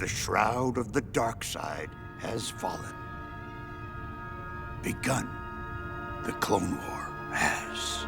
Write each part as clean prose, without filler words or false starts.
the shroud of the dark side has fallen. Begun. The Clone War has.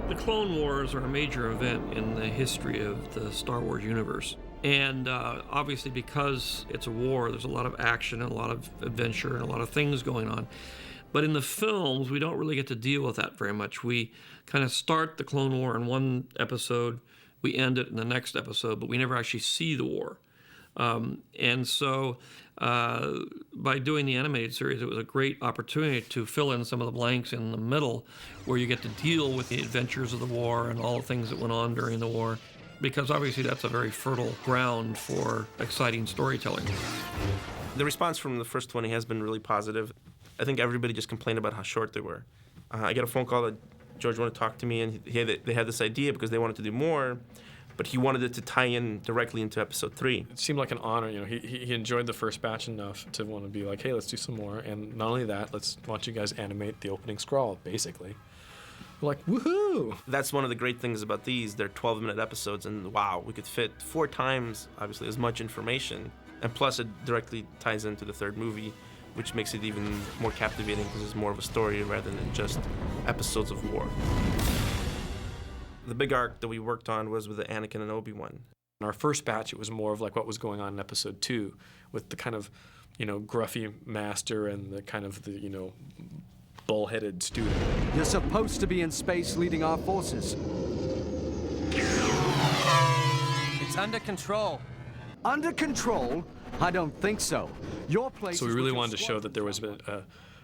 The Clone Wars are a major event in the history of the Star Wars universe. And obviously because it's a war, there's a lot of action and a lot of adventure and a lot of things going on. But in the films, we don't really get to deal with that very much. We kind of start the Clone War in one episode, we end it in the next episode, but we never actually see the war. And so by doing the animated series, it was a great opportunity to fill in some of the blanks in the middle where you get to deal with the adventures of the war and all the things that went on during the war, because obviously that's a very fertile ground for exciting storytelling. The response from the first 20 has been really positive. I think everybody just complained about how short they were. I got a phone call that George wanted to talk to me, and they had this idea because they wanted to do more, but he wanted it to tie in directly into episode 3. It seemed like an honor. You know, he enjoyed the first batch enough to want to be like, hey, let's do some more. And not only that, why don't you guys animate the opening scroll, basically. We're like, woohoo! That's one of the great things about these. They're 12-minute episodes, and wow, we could fit 4 times, obviously, as much information. And plus, it directly ties into the third movie, which makes it even more captivating because it's more of a story rather than just episodes of war. The big arc that we worked on was with the Anakin and Obi-Wan. In our first batch, it was more of like what was going on in episode 2 with the kind of, gruffy master and the kind of the, bull-headed student. You're supposed to be in space leading our forces. It's under control. Under control? I don't think so. Your place. So we really wanted to show that there was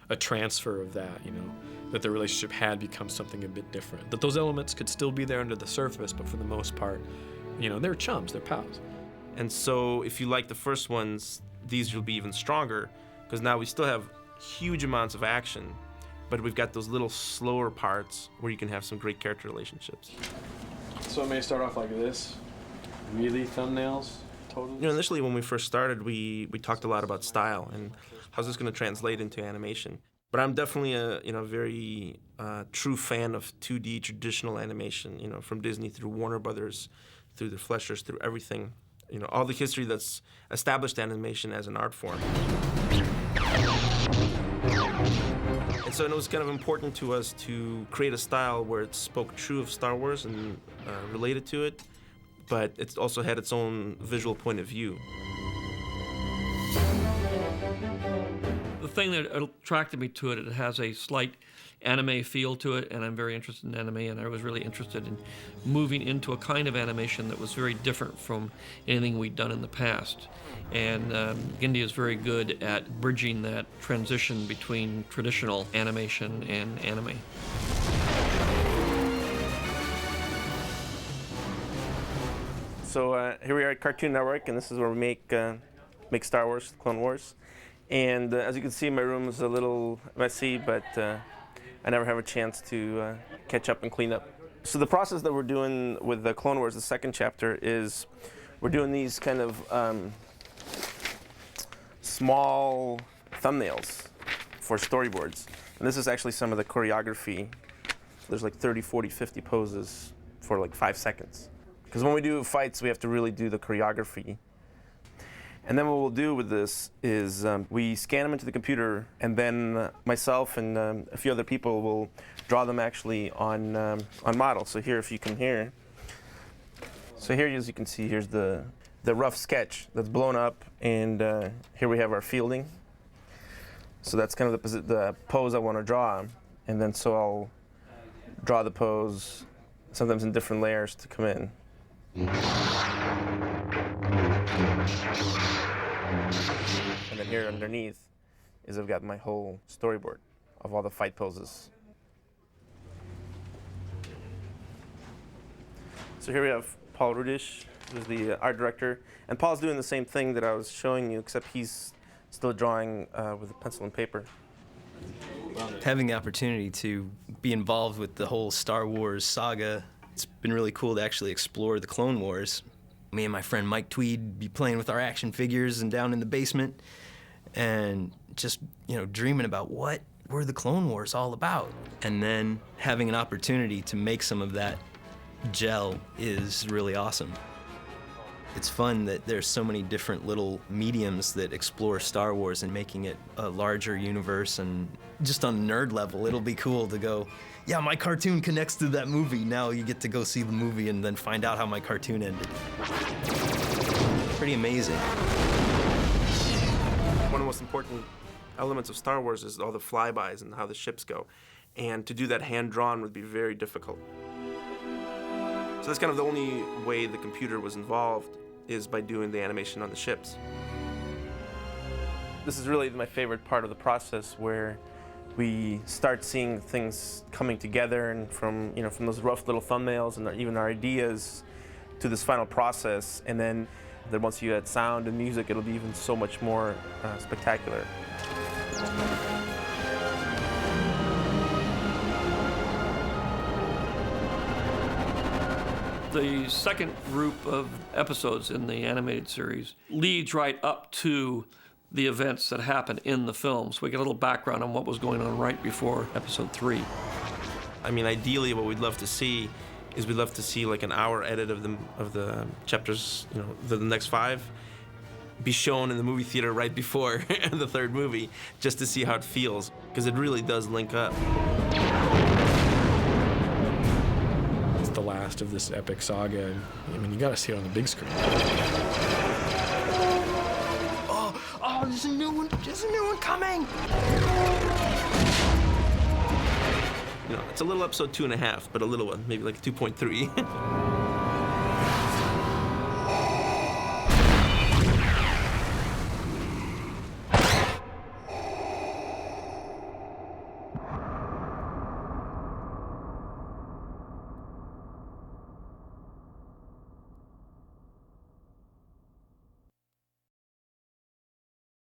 a transfer of that, that the relationship had become something a bit different. That those elements could still be there under the surface, but for the most part, they're chums, they're pals. And so if you like the first ones, these will be even stronger, because now we still have huge amounts of action, but we've got those little slower parts where you can have some great character relationships. So it may start off like this, really thumbnails, totally. Initially when we first started, we talked a lot about style and how's this going to translate into animation. But I'm definitely a very true fan of 2D traditional animation, from Disney through Warner Brothers, through the Fleshers, through everything. All the history that's established animation as an art form. And so it was kind of important to us to create a style where it spoke true of Star Wars and related to it, but it also had its own visual point of view. The thing that attracted me to it, it has a slight anime feel to it, and I'm very interested in anime, and I was really interested in moving into a kind of animation that was very different from anything we'd done in the past. And Gindi is very good at bridging that transition between traditional animation and anime. So here we are at Cartoon Network, and this is where we make Star Wars, Clone Wars. And as you can see, my room is a little messy, but I never have a chance to catch up and clean up. So the process that we're doing with the Clone Wars, the second chapter, is we're doing these kind of small thumbnails for storyboards. And this is actually some of the choreography. There's like 30, 40, 50 poses for like 5 seconds. Because when we do fights, we have to really do the choreography. And then what we'll do with this is we scan them into the computer, and then myself and a few other people will draw them actually on model. So here, if you can hear, so here, as you can see, here's the rough sketch that's blown up, and here we have our fielding. So that's kind of the pose I want to draw, and then so I'll draw the pose, sometimes in different layers to come in. And then here underneath is I've got my whole storyboard of all the fight poses. So here we have Paul Rudish who's the art director, and Paul's doing the same thing that I was showing you, except he's still drawing with a pencil and paper. Having the opportunity to be involved with the whole Star Wars saga, it's been really cool to actually explore the Clone Wars. Me and my friend Mike Tweed be playing with our action figures and down in the basement, and just, you know, dreaming about what were the Clone Wars all about. And then having an opportunity to make some of that gel is really awesome. It's fun that there's so many different little mediums that explore Star Wars and making it a larger universe, and just on a nerd level, it'll be cool to go, yeah, my cartoon connects to that movie. Now you get to go see the movie and then find out how my cartoon ended. Pretty amazing. One of the most important elements of Star Wars is all the flybys and how the ships go. And to do that hand-drawn would be very difficult. So that's kind of the only way the computer was involved, is by doing the animation on the ships. This is really my favorite part of the process, where we start seeing things coming together, and from those rough little thumbnails and even our ideas to this final process. And then once you add sound and music, it'll be even so much more spectacular. The second group of episodes in the animated series leads right up to the events that happen in the film. So we get a little background on what was going on right before episode 3. I mean, ideally, what we'd love to see is we'd love to see like an hour edit of the chapters, the next 5, be shown in the movie theater right before the third movie, just to see how it feels, because it really does link up. It's the last of this epic saga, and I mean, you gotta see it on the big screen. Oh, there's a new one coming! It's a little episode 2.5, but a little one, maybe like 2.3.